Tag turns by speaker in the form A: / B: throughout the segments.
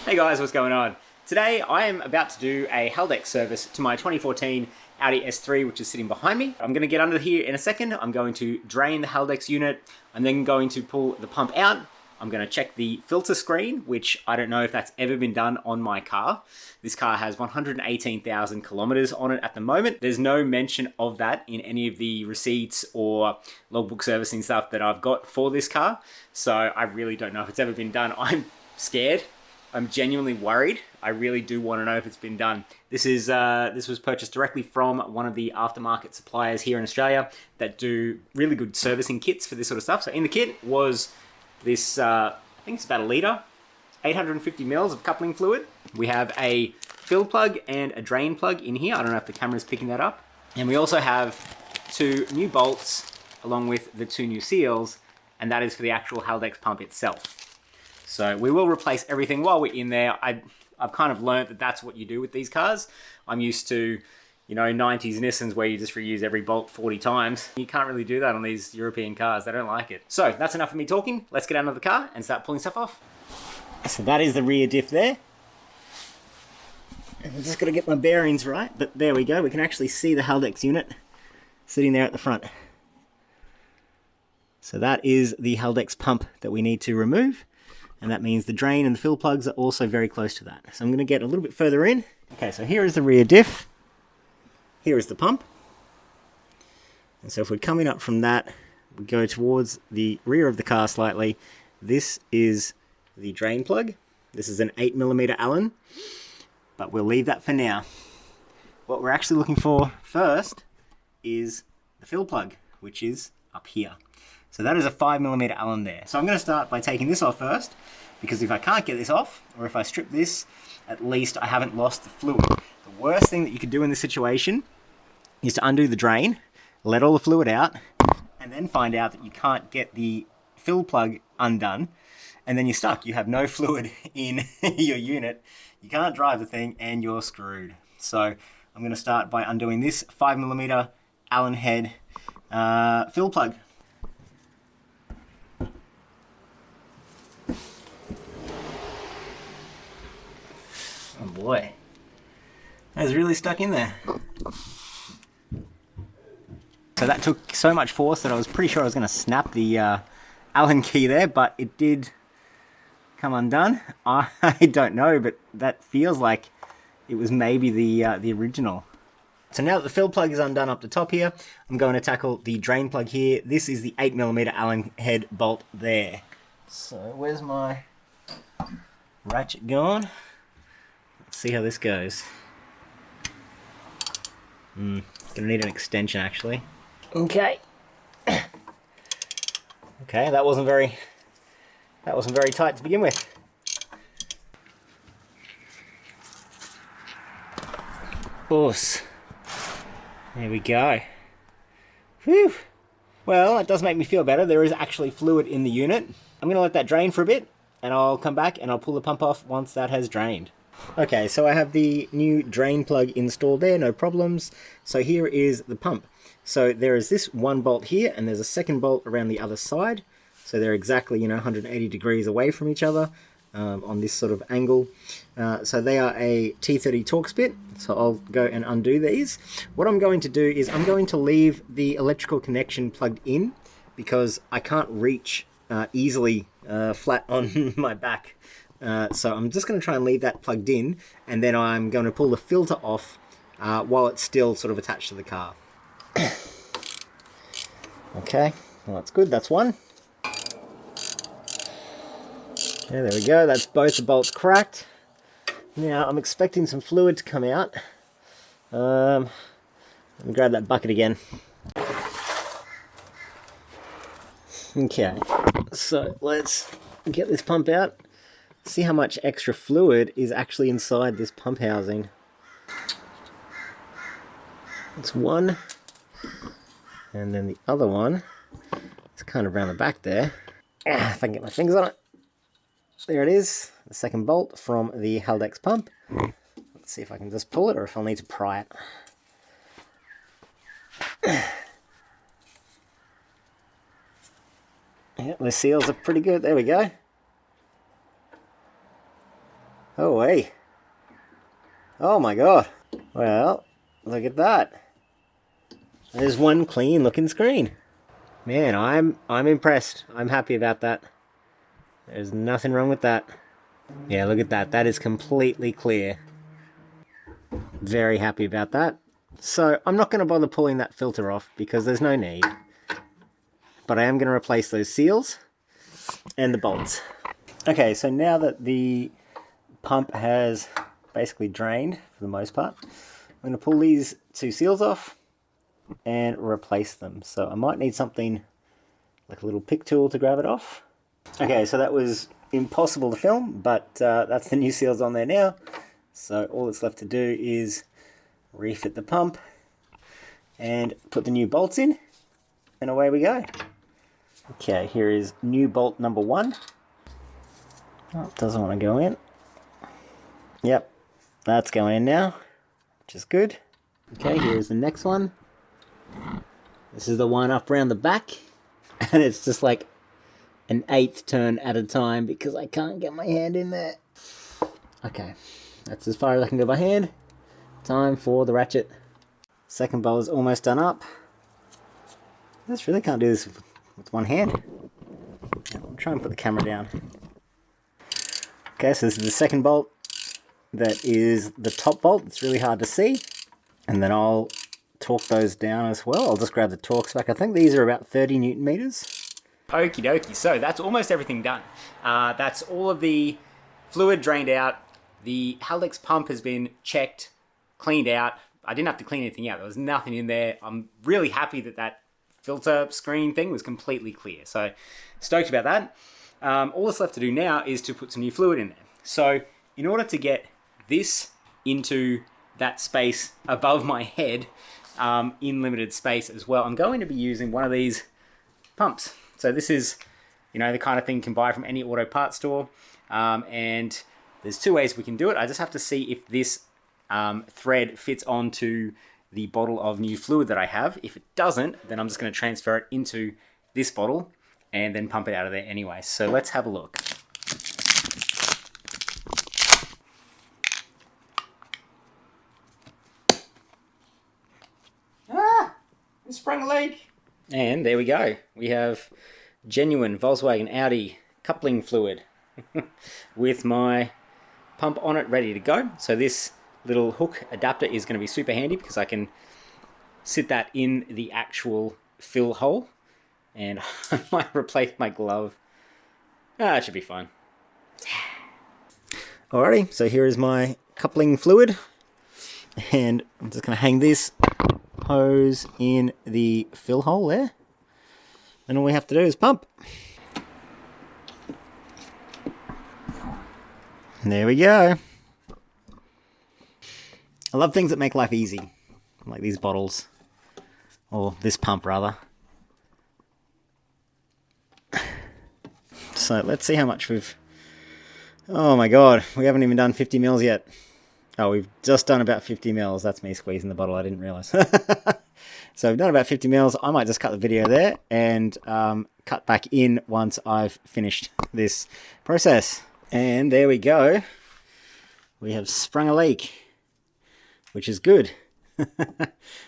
A: Hey guys, what's going on? Today I am about to do a Haldex service to my 2014 Audi S3, which is sitting behind me. I'm going to get under here in a second. I'm going to drain the Haldex unit. I'm then going to pull the pump out. I'm going to check the filter screen, which I don't know if that's ever been done on my car. This car has 118,000 kilometers on it at the moment. There's no mention of that in any of the receipts or logbook servicing stuff that I've got for this car. So I really don't know if it's ever been done. I'm scared. I'm genuinely worried. I really do want to know if it's been done. This was purchased directly from one of the aftermarket suppliers here in Australia that do really good servicing kits for this sort of stuff. So in the kit was this, I think it's about a litre, 850 mils of coupling fluid. We have a fill plug and a drain plug in here. I don't know if the camera's picking that up. And we also have 2 new bolts along with the 2 new seals, and that is for the actual Haldex pump itself. So we will replace everything while we're in there. I've kind of learned that that's what you do with these cars. I'm used to, 90s Nissans where you just reuse every bolt 40 times. You can't really do that on these European cars. They don't like it. So that's enough of me talking. Let's get out of the car and start pulling stuff off. So that is the rear diff there. And I've just got to get my bearings right, but there we go. We can actually see the Haldex unit sitting there at the front. So that is the Haldex pump that we need to remove. And that means the drain and the fill plugs are also very close to that. So I'm going to get a little bit further in. Okay, so here is the rear diff. Here is the pump. And so if we're coming up from that, we go towards the rear of the car slightly. This is the drain plug. This is an 8mm Allen, but we'll leave that for now. What we're actually looking for first is the fill plug, which is up here. So that is a 5mm Allen there. So I'm going to start by taking this off first, because if I can't get this off, or if I strip this, at least I haven't lost the fluid. The worst thing that you could do in this situation is to undo the drain, let all the fluid out, and then find out that you can't get the fill plug undone, and then you're stuck. You have no fluid in your unit, you can't drive the thing, and you're screwed. So I'm going to start by undoing this 5mm Allen head fill plug. Oh boy, that's really stuck in there. So that took so much force that I was pretty sure I was going to snap the Allen key there, but it did come undone. I don't know, but that feels like it was maybe the original. So now that the fill plug is undone up the top here, I'm going to tackle the drain plug here. This is the 8mm Allen head bolt there. So where's my ratchet gone? See how this goes. Gonna need an extension actually. Okay. Okay, that wasn't very tight to begin with. Boss. There we go. Whew. Well, it does make me feel better. There is actually fluid in the unit. I'm gonna let that drain for a bit, and I'll come back and I'll pull the pump off once that has drained. Okay, so I have the new drain plug installed there, no problems. So here is the pump. So there is this one bolt here, and there's a second bolt around the other side. So they're exactly, 180 degrees away from each other on this sort of angle. So they are a T30 Torx bit. So I'll go and undo these. What I'm going to do is I'm going to leave the electrical connection plugged in because I can't reach easily flat on my back. So I'm just going to try and leave that plugged in, and then I'm going to pull the filter off while it's still sort of attached to the car. Okay, well that's good, that's one. Yeah, there we go, that's both the bolts cracked. Now I'm expecting some fluid to come out. Let me grab that bucket again. Okay, so let's get this pump out. See how much extra fluid is actually inside this pump housing. That's one. And then the other one is kind of around the back there. If I can get my fingers on it. There it is. The second bolt from the Haldex pump. Let's see if I can just pull it or if I'll need to pry it. Yeah, the seals are pretty good. There we go. Oh, hey. Oh my god. Well, look at that. There's one clean looking screen. Man, I'm impressed. I'm happy about that. There's nothing wrong with that. Yeah, look at that. That is completely clear. Very happy about that. So I'm not going to bother pulling that filter off because there's no need. But I am going to replace those seals and the bolts. Okay, so now that the pump has basically drained for the most part, I'm going to pull these two seals off and replace them. So I might need something like a little pick tool to grab it off. Okay, so that was impossible to film, but that's the new seals on there now. So all that's left to do is refit the pump and put the new bolts in, and away we go. Okay, here is new bolt number 1. Oh, doesn't want to go in. Yep, that's going in now, which is good. Okay, here's the next one. This is the one up around the back, and it's just like an 1/8 turn at a time because I can't get my hand in there. Okay, that's as far as I can go by hand. Time for the ratchet. Second bowl is almost done up. I just really can't do this with one hand. I'll try and put the camera down. Okay, so this is the second bolt. That is the top bolt. It's really hard to see. And then I'll torque those down as well. I'll just grab the torques back. I think these are about 30 Newton meters. Okie dokie. So that's almost everything done. That's all of the fluid drained out. The Haldex pump has been checked, cleaned out. I didn't have to clean anything out. There was nothing in there. I'm really happy that that filter screen thing was completely clear. So stoked about that. All that's left to do now is to put some new fluid in there. So in order to get this into that space above my head, in limited space as well, I'm going to be using one of these pumps. So this is, you know, the kind of thing you can buy from any auto parts store. And there's 2 ways we can do it. I just have to see if this thread fits onto the bottle of new fluid that I have. If it doesn't, then I'm just going to transfer it into this bottle and then pump it out of there anyway. So let's have a look. Ah! I sprung a leak! And there we go. We have genuine Volkswagen Audi coupling fluid with my pump on it ready to go. So this little hook adapter is going to be super handy because I can sit that in the actual fill hole, and I might replace my glove. It should be fine. Alrighty, so here is my coupling fluid, and I'm just going to hang this hose in the fill hole there, and all we have to do is pump. And there we go. I love things that make life easy, like these bottles, or this pump rather. So let's see how much we've... Oh my god, we haven't even done 50 mils yet. Oh, we've just done about 50 mils. That's me squeezing the bottle, I didn't realise. So we've done about 50 mils. I might just cut the video there and cut back in once I've finished this process. And there we go. We have sprung a leak, which is good.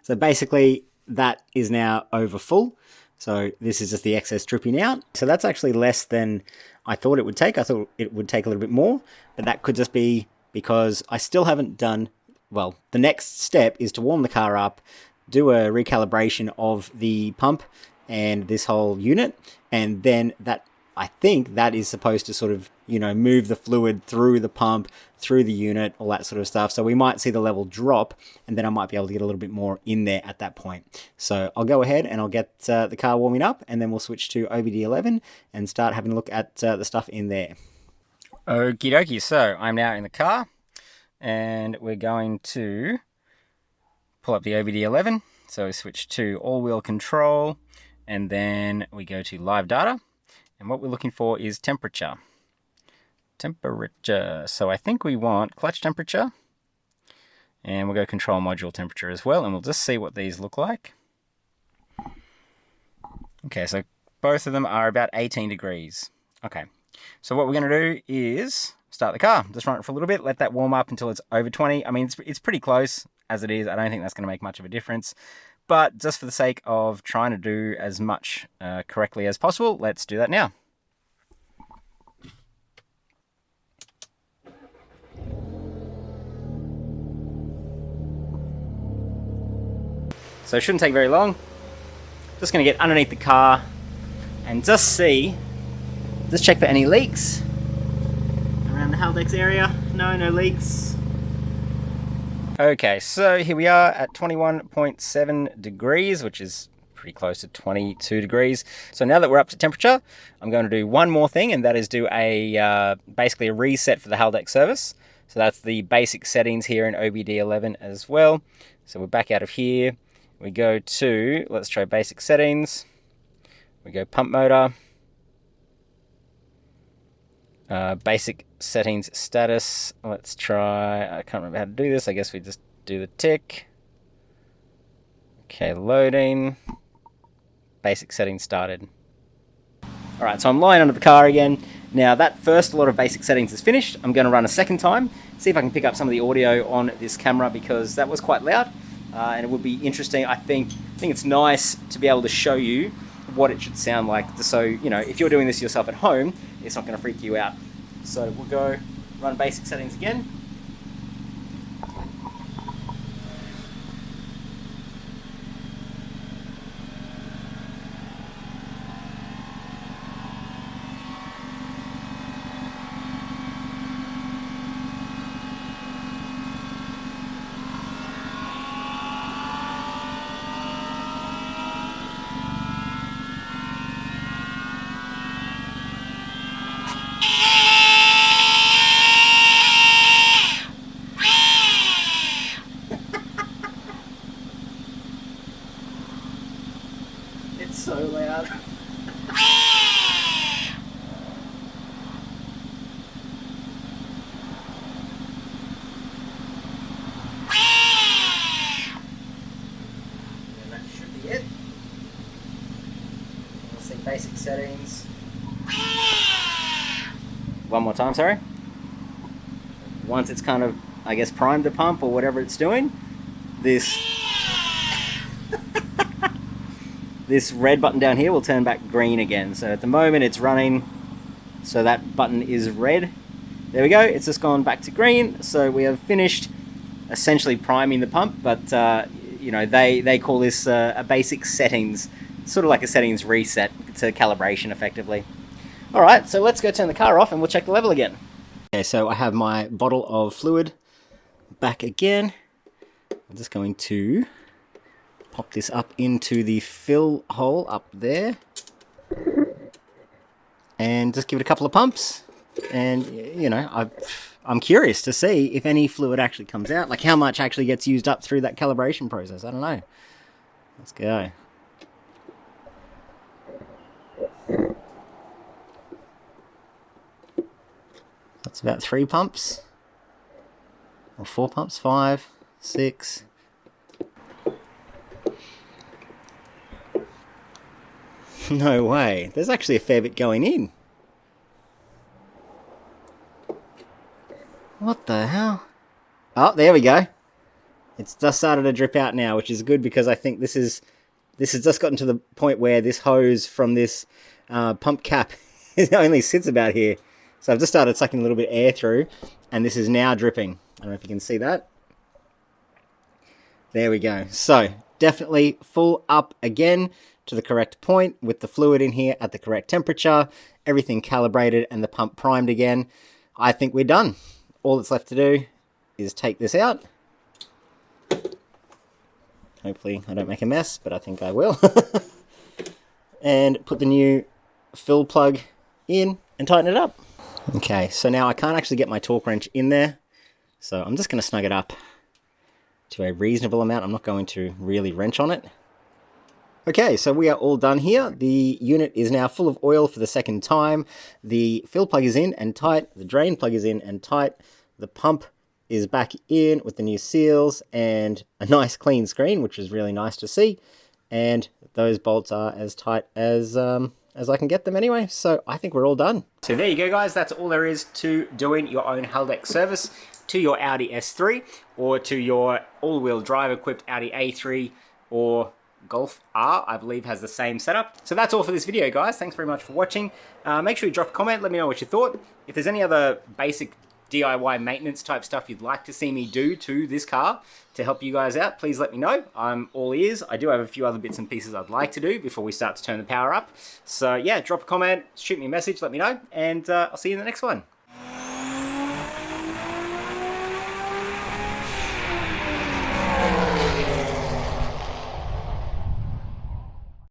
A: So basically that is now over full. So this is just the excess dripping out. So that's actually less than I thought it would take. I thought it would take a little bit more, but that could just be because I still haven't done, well, the next step is to warm the car up, do a recalibration of the pump and this whole unit, and then that, I think that is supposed to sort of, you know, move the fluid through the pump, through the unit, all that sort of stuff. So we might see the level drop, and then I might be able to get a little bit more in there at that point. So I'll go ahead and I'll get the car warming up, and then we'll switch to AWD 11 and start having a look at the stuff in there. Okie dokie, so I'm now in the car, and we're going to pull up the AWD 11. So we switch to all-wheel control, and then we go to live data. And what we're looking for is temperature. So I think we want clutch temperature. And we'll go control module temperature as well. And we'll just see what these look like. Okay, so both of them are about 18 degrees. Okay, so what we're going to do is start the car. Just run it for a little bit, let that warm up until it's over 20. I mean, it's pretty close as it is. I don't think that's going to make much of a difference. But just for the sake of trying to do as much correctly as possible, let's do that now. So it shouldn't take very long. Just going to get underneath the car and just check for any leaks around the Haldex area. No leaks. Okay, so here we are at 21.7 degrees, which is pretty close to 22 degrees. So now that we're up to temperature, I'm going to do one more thing, and that is do basically a reset for the Haldex service. So that's the basic settings here in AWD 11 as well. So we're back out of here. We go to, let's try basic settings. We go pump motor. Basic settings status. Let's try, I can't remember how to do this. I guess we just do the tick. Okay, loading. Basic settings started. Alright, so I'm lying under the car again. Now that first lot of basic settings is finished. I'm going to run a second time, see if I can pick up some of the audio on this camera because that was quite loud. And it would be interesting. I think it's nice to be able to show you what it should sound like. So, you know, if you're doing this yourself at home, it's not going to freak you out. So we'll go run basic settings again. It's so loud. And that should be it. We'll see basic settings. One more time, sorry. Once it's kind of, I guess, primed the pump or whatever it's doing, this red button down here will turn back green again. So at the moment it's running, so that button is red. There we go, it's just gone back to green. So we have finished essentially priming the pump, but you know, they call this a basic settings, sort of like a settings reset to calibration effectively. All right, so let's go turn the car off and we'll check the level again. Okay, so I have my bottle of fluid back again. I'm just going to pop this up into the fill hole up there and just give it a couple of pumps. And, you know, I'm curious to see if any fluid actually comes out, like how much actually gets used up through that calibration process. I don't know. Let's go. That's about 3 pumps, or 4 pumps, 5, 6. No way. There's actually a fair bit going in. What the hell? Oh, there we go. It's just started to drip out now, which is good because I think this has just gotten to the point where this hose from this pump cap only sits about here. So I've just started sucking a little bit of air through, and this is now dripping. I don't know if you can see that. There we go. So definitely full up again to the correct point with the fluid in here at the correct temperature, everything calibrated and the pump primed again. I think we're done. All that's left to do is take this out. Hopefully I don't make a mess, but I think I will. And put the new fill plug in and tighten it up. Okay, so now I can't actually get my torque wrench in there, so I'm just going to snug it up to a reasonable amount. I'm not going to really wrench on it. Okay, so we are all done here. The unit is now full of oil for the second time. The fill plug is in and tight. The drain plug is in and tight. The pump is back in with the new seals and a nice clean screen, which is really nice to see. And those bolts are as tight as
B: as I can get them anyway, so I think we're all done.
A: So there you go, guys. That's all there is to doing your own Haldex service to your Audi S3 or to your all-wheel drive equipped Audi A3 or Golf R, I believe, has the same setup. So that's all for this video, guys. Thanks very much for watching. Make sure you drop a comment, let me know what you thought. If there's any other basic DIY maintenance type stuff you'd like to see me do to this car to help you guys out, please let me know. I'm all ears. I do have a few other bits and pieces I'd like to do before we start to turn the power up. So yeah, drop a comment, shoot me a message, let me know, and I'll see you in the next one.